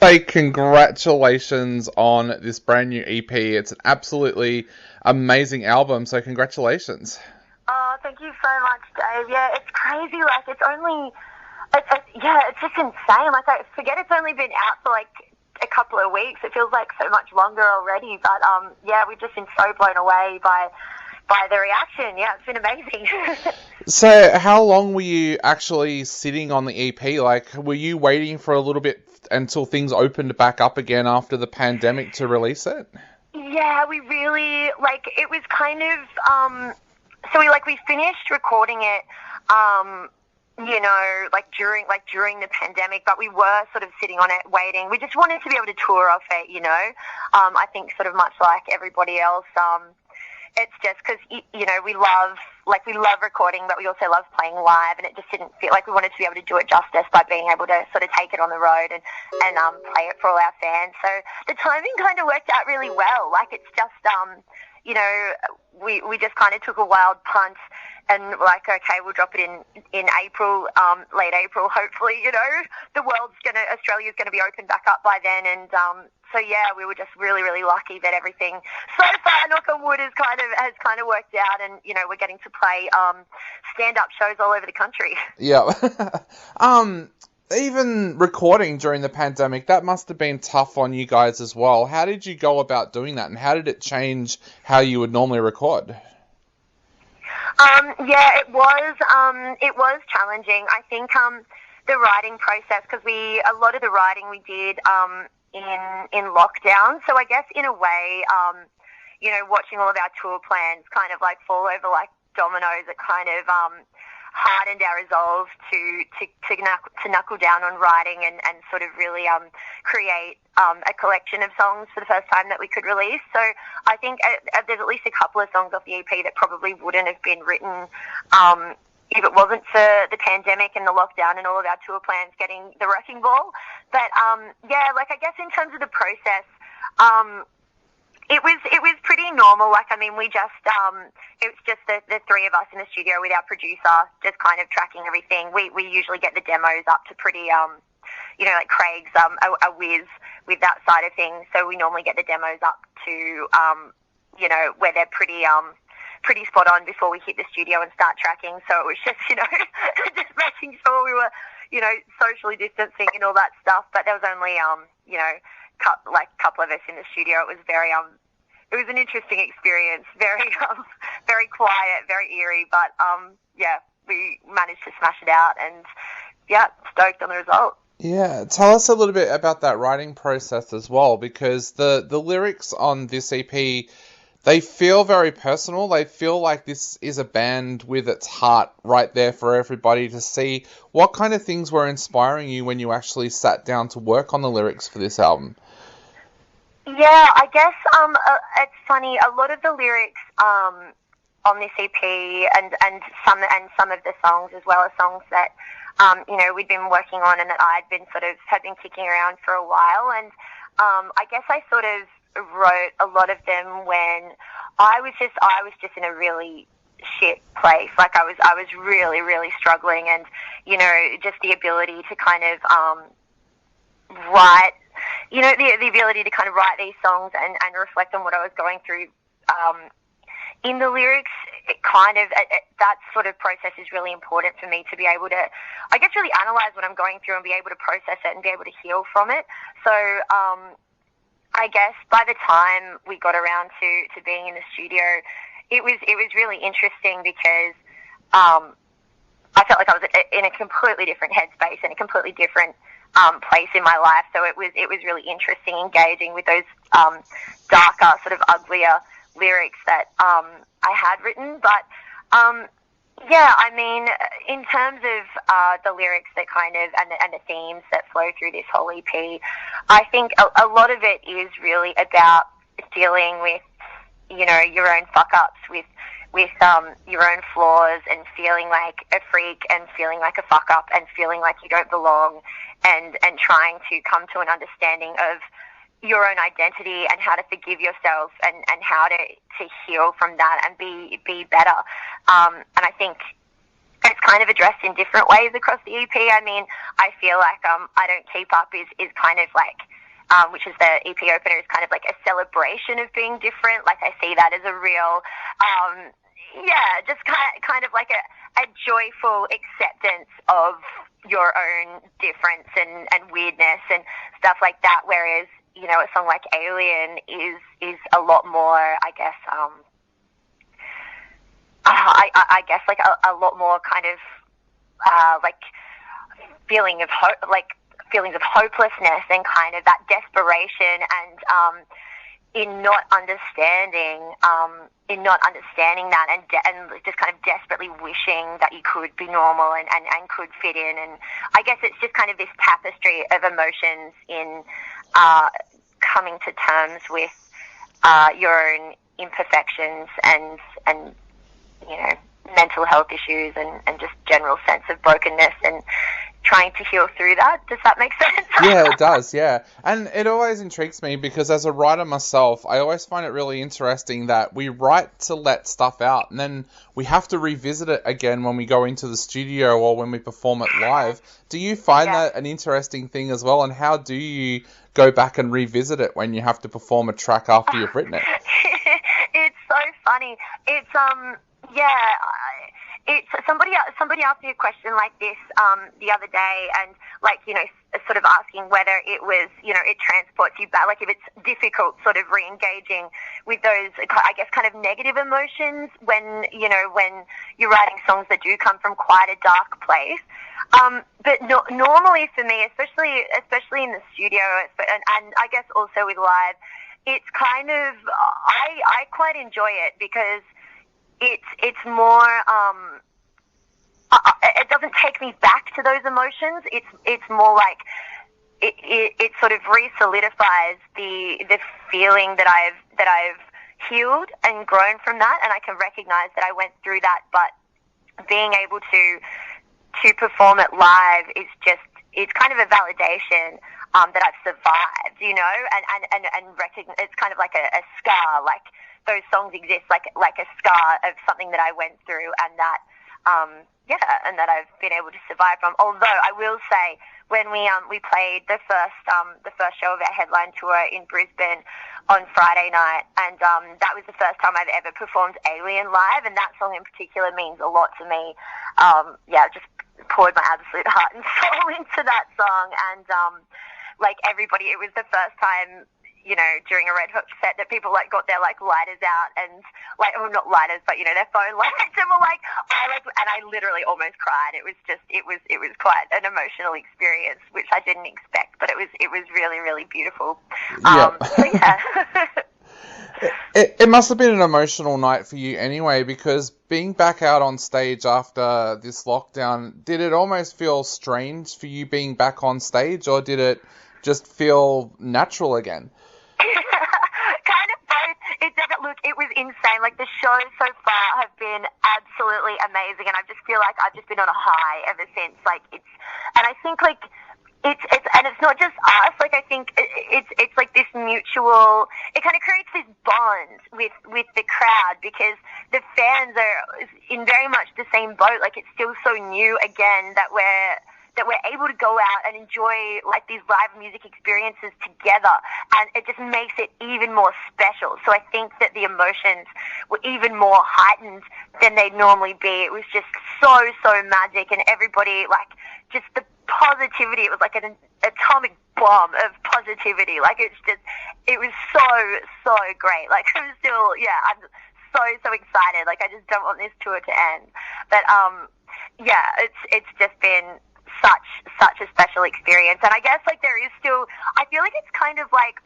Say congratulations on this brand new EP. It's an absolutely amazing album, so congratulations. Oh, thank you so much, Dave. Yeah, it's crazy. Like, it's just insane. Like, I forget it's only been out for like a couple of weeks. It feels like so much longer already. But yeah, we've just been so blown away by the reaction. Yeah, it's been amazing. So, how long were you actually sitting on the EP? Like, were you waiting for a little bit until things opened back up again after the pandemic to release it? Yeah, we really like. It was kind of so we finished recording it. During the pandemic, but we were sort of sitting on it waiting. We just wanted to be able to tour off it, you know. I think sort of much like everybody else, it's just because, you know, we love recording, but we also love playing live, and it just didn't feel like we wanted to be able to do it justice by being able to sort of take it on the road and play it for all our fans. So the timing kind of worked out really well. Like, it's just, you know, we just kind of took a wild punt and like, okay, we'll drop it in April, late April, hopefully, you know, Australia's gonna be open back up by then, and so yeah, we were just really, really lucky that everything so far, knock on wood, has kind of worked out, and you know, we're getting to play stand-up shows all over the country. Yeah. Even recording during the pandemic, that must have been tough on you guys as well. How did you go about doing that, and how did it change how you would normally record? Yeah, it was challenging. I think the writing process, because a lot of the writing we did in lockdown. So I guess in a way, you know, watching all of our tour plans kind of like fall over like dominoes, it kind of hardened our resolve to knuckle down on writing and sort of really create a collection of songs for the first time that we could release. So I think there's at least a couple of songs off the EP that probably wouldn't have been written if it wasn't for the pandemic and the lockdown and all of our tour plans getting the wrecking ball. But yeah, like, I guess in terms of the process, it was pretty normal. Like, I mean, it was just the three of us in the studio with our producer, just kind of tracking everything. We usually get the demos up to pretty, you know, like Craig's a whiz with that side of things. So we normally get the demos up to, you know, where they're pretty spot on before we hit the studio and start tracking. So it was just, you know, just making sure we were, you know, socially distancing and all that stuff. But there was only, you know, couple of us in the studio. It was it was an interesting experience. Very, very quiet, very eerie. But yeah, we managed to smash it out, and yeah, stoked on the result. Yeah, tell us a little bit about that writing process as well, because the lyrics on this EP, they feel very personal. They feel like this is a band with its heart right there for everybody to see. What kind of things were inspiring you when you actually sat down to work on the lyrics for this album? Yeah, I guess it's funny. A lot of the lyrics on this EP and some of the songs, as well as songs that you know, we'd been working on and that had been kicking around for a while. And I guess I sort of wrote a lot of them when I was just in a really shit place. Like, I was really, really struggling, and you know, just the ability to kind of write, you know, the ability to kind of write these songs and reflect on what I was going through in the lyrics. That sort of process is really important for me to be able to, I guess, really analyze what I'm going through and be able to process it and be able to heal from it. So I guess by the time we got around to being in the studio, it was really interesting because I felt like I was in a completely different headspace and a completely different place in my life. So it was really interesting engaging with those darker, sort of uglier lyrics that I had written. But yeah, I mean, in terms of the lyrics that kind of and the themes that flow through this whole EP, I think a lot of it is really about dealing with, you know, your own fuck ups, with your own flaws, and feeling like a freak and feeling like a fuck up and feeling like you don't belong, and trying to come to an understanding of your own identity and how to forgive yourself and how to heal from that and be better. And I think it's kind of addressed in different ways across the EP. I mean, I feel like I Don't Keep Up is kind of like, which is the EP opener, is kind of like a celebration of being different. Like, I see that as a real, just kind of like a joyful acceptance of your own difference and weirdness and stuff like that. Whereas, you know, a song like Alien is a lot more, I guess, I guess like a lot more kind of like feelings of hopelessness and kind of that desperation and in not understanding that and just kind of desperately wishing that you could be normal and could fit in. And I guess it's just kind of this tapestry of emotions in coming to terms with your own imperfections and you know, mental health issues and just general sense of brokenness and trying to heal through that. Does that make sense? Yeah, it does, yeah. And it always intrigues me because as a writer myself, I always find it really interesting that we write to let stuff out and then we have to revisit it again when we go into the studio or when we perform it live. Do you find that an interesting thing as well? And how do you go back and revisit it when you have to perform a track after you've written it? It's so funny. It's it's somebody asked me a question like this the other day, and like, you know, sort of asking whether it was, you know, it transports you back, like if it's difficult sort of re-engaging with those, I guess, kind of negative emotions when, you know, when you're writing songs that do come from quite a dark place. But normally for me, especially in the studio, and I guess also with live, it's kind of, I quite enjoy it because it's more, it doesn't take me back to those emotions. It's more like it sort of re-solidifies the feeling that I've healed and grown from that, and I can recognize that I went through that. But being able to perform it live is just, it's kind of a validation that I've survived, you know, and recognize, it's kind of like a scar, like those songs exist like a scar of something that I went through, and that and that I've been able to survive from. Although I will say, when we played the first show of our headline tour in Brisbane on Friday night, and that was the first time I've ever performed Alien live, and that song in particular means a lot to me. Just poured my absolute heart and soul into that song, and like everybody, it was the first time, you know, during a REDHOOK set that people like got their like lighters out and like, well, not lighters, but you know, their phone lights, and were like, and I literally almost cried. It was just, it was quite an emotional experience, which I didn't expect, but it was really, really beautiful. It must have been an emotional night for you anyway, because being back out on stage after this lockdown, did it almost feel strange for you being back on stage, or did it just feel natural again? Kind of both. It was insane. Like, the shows so far have been absolutely amazing, and I just feel like I've just been on a high ever since. Like, and I think like it's not just us. Like, I think it's like this mutual. It kind of creates this bond with the crowd, because the fans are in very much the same boat. Like, it's still so new again that we're able to go out and enjoy like these live music experiences together, and it just makes it even more special. So I think that the emotions were even more heightened than they'd normally be. It was just so magic, and everybody, like, just the positivity, it was like an atomic bomb of positivity. Like, it was so great. Like, I'm so excited. Like, I just don't want this tour to end. But it's just been such a special experience. And I guess like there is still, I feel like it's kind of like,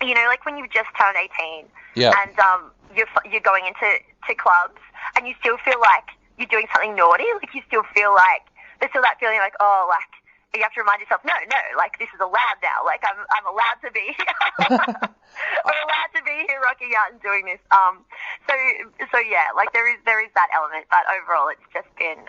you know, like when you've just turned 18 and you're going into clubs and you still feel like you're doing something naughty. Like, you still feel like there's still that feeling like, oh, like you have to remind yourself, no, like this is allowed now. Like, I'm allowed to be here. I'm allowed to be here rocking out and doing this. So yeah, like there is that element, but overall it's just been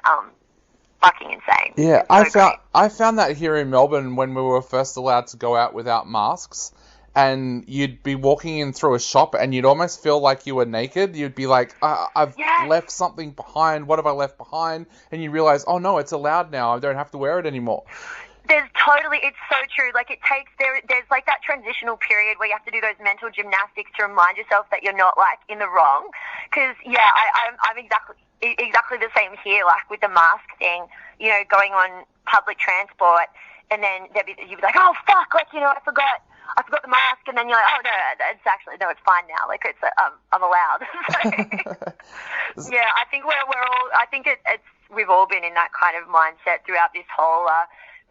fucking insane. Yeah, I found that here in Melbourne when we were first allowed to go out without masks, and you'd be walking in through a shop and you'd almost feel like you were naked. You'd be like, I've left something behind. What have I left behind? And you realize, oh no, it's allowed now. I don't have to wear it anymore. It's so true. Like it takes, there's like that transitional period where you have to do those mental gymnastics to remind yourself that you're not like in the wrong. Cause I'm exactly the same here. Like with the mask thing, you know, going on public transport and then you'd be like, oh fuck, like, you know, I forgot the mask, and then you're like, oh no, it's fine now. Like it's, I'm allowed. Yeah, I think we've all been in that kind of mindset throughout this whole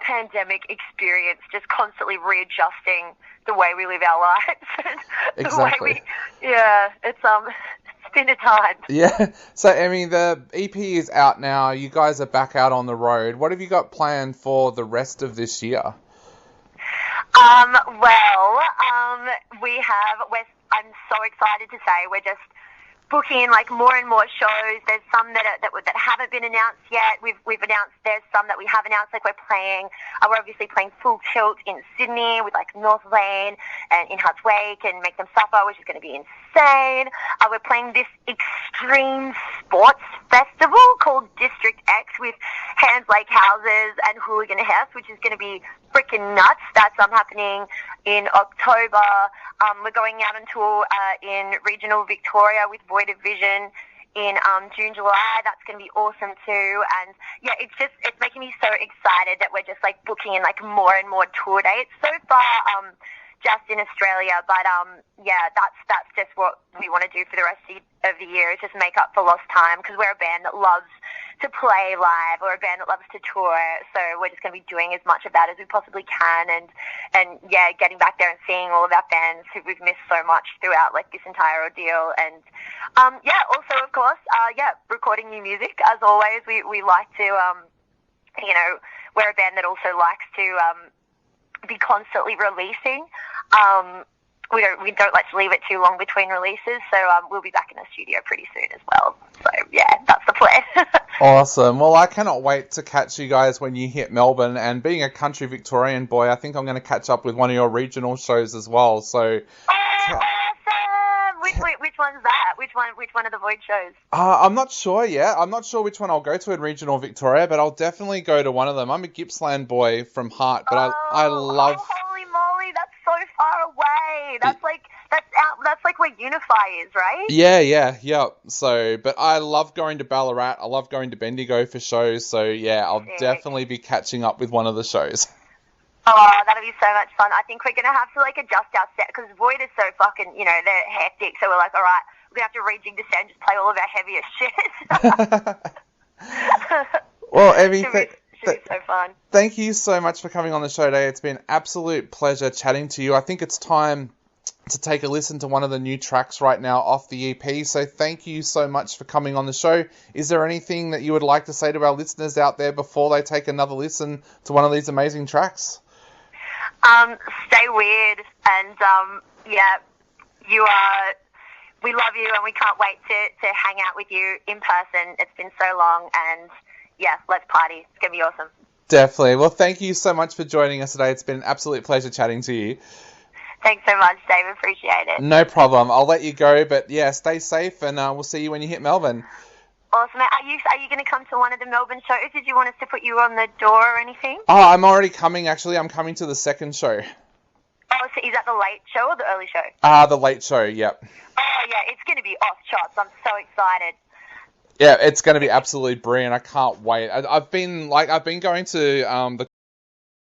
pandemic experience, just constantly readjusting the way we live our lives. Exactly. It's been a time. Yeah. So, Emmy, the EP is out now. You guys are back out on the road. What have you got planned for the rest of this year? I'm so excited to say we're just booking like more and more shows. There's some that haven't been announced yet. We've announced. There's some that we have announced. Like we're obviously playing Full Tilt in Sydney with like North Lane and in Huts Wake and Make Them Suffer, which is going to be insane. We're playing this extreme sports festival called District X with Hands Like Houses and Hooligan House, which is going to be freaking nuts. That's happening in October. We're going out on tour in regional Victoria with Void of Vision in June, July. That's going to be awesome too. And yeah, it's making me so excited that we're just like booking in like more and more tour dates. So far, just in Australia, but that's just what we want to do for the rest of the year, is just make up for lost time, because we're a band that loves to play live, or a band that loves to tour, so we're just going to be doing as much of that as we possibly can, and getting back there and seeing all of our fans who we've missed so much throughout like this entire ordeal, and also of course recording new music. As always, we like to we're a band that also likes to be constantly releasing. We don't like to leave it too long between releases, so we'll be back in the studio pretty soon as well. So yeah, that's the plan. Awesome. Well, I cannot wait to catch you guys when you hit Melbourne, and being a country Victorian boy, I think I'm going to catch up with one of your regional shows as well. So awesome! Which one's that? Which one of the Void shows? I'm not sure yet. I'm not sure which one I'll go to in regional Victoria, but I'll definitely go to one of them. I'm a Gippsland boy from heart, but I love... Holy moly, that's so far away. That's like where Unify is, right? Yeah. So, but I love going to Ballarat. I love going to Bendigo for shows. So yeah, I'll definitely be catching up with one of the shows. Oh, that'll be so much fun. I think we're going to have to like adjust our set, because Void is so fucking, they're hectic. So we're like, all right, we're going to have to rejig the set and just play all of our heaviest shit. Well, Emmy, should be so fun. Thank you so much for coming on the show today. It's been an absolute pleasure chatting to you. I think it's time to take a listen to one of the new tracks right now off the EP. So thank you so much for coming on the show. Is there anything that you would like to say to our listeners out there before they take another listen to one of these amazing tracks? Stay weird, and we love you, and we can't wait to hang out with you in person. It's been so long, and yeah, let's party. It's going to be awesome. Definitely. Well, thank you so much for joining us today. It's been an absolute pleasure chatting to you. Thanks so much, Dave. Appreciate it. No problem. I'll let you go, but yeah, stay safe, and we'll see you when you hit Melbourne. Awesome. Are you going to come to one of the Melbourne shows? Did you want us to put you on the door or anything? Oh, I'm already coming, actually. I'm coming to the second show. Oh, so is that the late show or the early show? The late show, yep. Oh, yeah, it's going to be off chops. I'm so excited. Yeah, it's going to be absolutely brilliant. I can't wait. I've been going to the